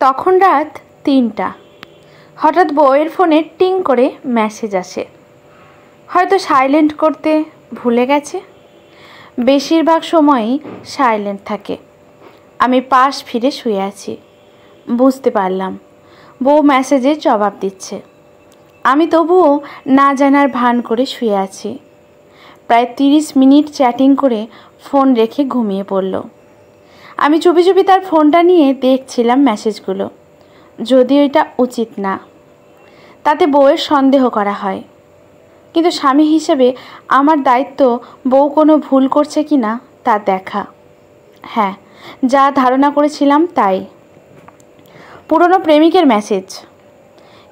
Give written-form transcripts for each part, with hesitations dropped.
তখন রাত ৩টা। হঠাৎ বউয়ের ফোনে টিং করে মেসেজ আসে। হয়তো সাইলেন্ট করতে ভুলে গেছে। বেশিরভাগ সময়ই সাইলেন্ট থাকে। আমি পাশ ফিরে শুয়ে আছি। বুঝতে পারলাম বউ মেসেজের জবাব দিচ্ছে। আমি তবুও না জানার ভান করে শুয়ে আছি। প্রায় ৩০ মিনিট চ্যাটিং করে ফোন রেখে ঘুমিয়ে পড়ল। আমি চুপি চুপি তার ফোনটা নিয়ে দেখছিলাম মেসেজগুলো। যদিও এটা উচিত না, তাতে বউয়ের সন্দেহ করা হয়, কিন্তু স্বামী হিসেবে আমার দায়িত্ব বউ কোনো ভুল করছে কি না তা দেখা। হ্যাঁ, যা ধারণা করেছিলাম তাই। পুরনো প্রেমিকের মেসেজ,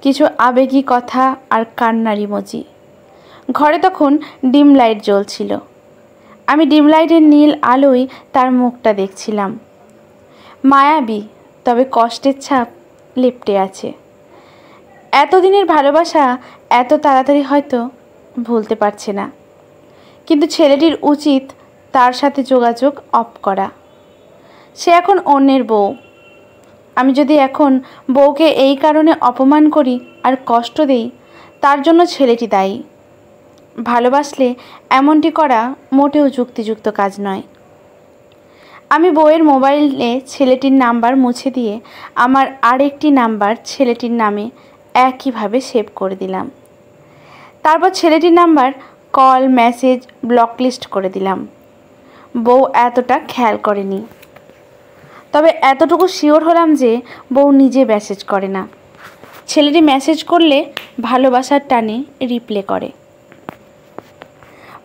কিছু আবেগী কথা আর কান্নার ইমোজি। ঘরে তখন ডিম লাইট জ্বলছিল। আমি ডিম লাইটের নীল আলোয় তার মুখটা দেখছিলাম। মায়াবী, তবে কষ্টের ছাপ লেপ্টে আছে। এতদিনের ভালোবাসা এত তাড়াতাড়ি হয়তো ভুলতে পারছে না, কিন্তু ছেলেটির উচিত তার সাথে যোগাযোগ অফ করা। সে এখন অন্যের বউ। আমি যদি এখন বউকে এই কারণে অপমান করি আর কষ্ট দেই, তার জন্য ছেলেটি দায়ী। ভালোবাসলে এমনটি করা মোটেও যুক্তিযুক্ত কাজ নয়। আমি বউয়ের মোবাইলে ছেলেটির নাম্বার মুছে দিয়ে আমার আরেকটি নাম্বার ছেলেটির নামে একইভাবে সেভ করে দিলাম। তারপর ছেলেটির number call, message, block list করে দিলাম। বউ এতটা খেয়াল করেনি, তবে এতটুকু শিওর হলাম যে বউ নিজে মেসেজ করে না। ছেলেটি মেসেজ করলে ভালোবাসার টানে রিপ্লে করে।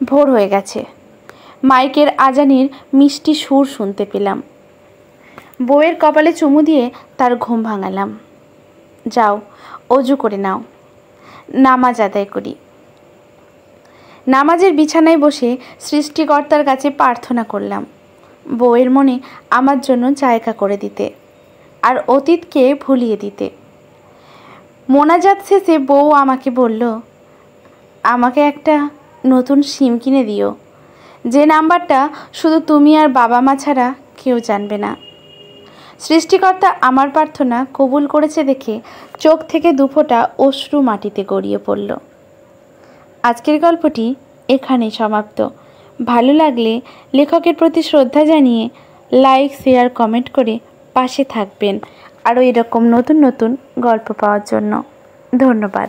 ভোর হয়ে গেছে। মাইকের আজানের মিষ্টি সুর শুনতে পেলাম। বউয়ের কপালে চুমু দিয়ে তার ঘুম ভাঙালাম। যাও, অজু করে নাও, নামাজ আদায় করি। নামাজের বিছানায় বসে সৃষ্টিকর্তার কাছে প্রার্থনা করলাম বউয়ের মনে আমার জন্য জায়গা করে দিতে আর অতীতকে ভুলিয়ে দিতে। মোনাজাত শেষে বউ আমাকে বলল, আমাকে একটা নতুন সিম কিনে দিও, যে নাম্বারটা শুধু তুমি আর বাবা মা ছাড়া কেউ জানবে না। সৃষ্টিকর্তা আমার প্রার্থনা কবুল করেছে দেখে চোখ থেকে দুফোঁটা অশ্রু মাটিতে গড়িয়ে পড়ল। আজকের গল্পটি এখানেই সমাপ্ত। ভালো লাগলে লেখকের প্রতি শ্রদ্ধা জানিয়ে লাইক, শেয়ার, কমেন্ট করে পাশে থাকবেন আরও এরকম নতুন নতুন গল্প পাওয়ার জন্য। ধন্যবাদ।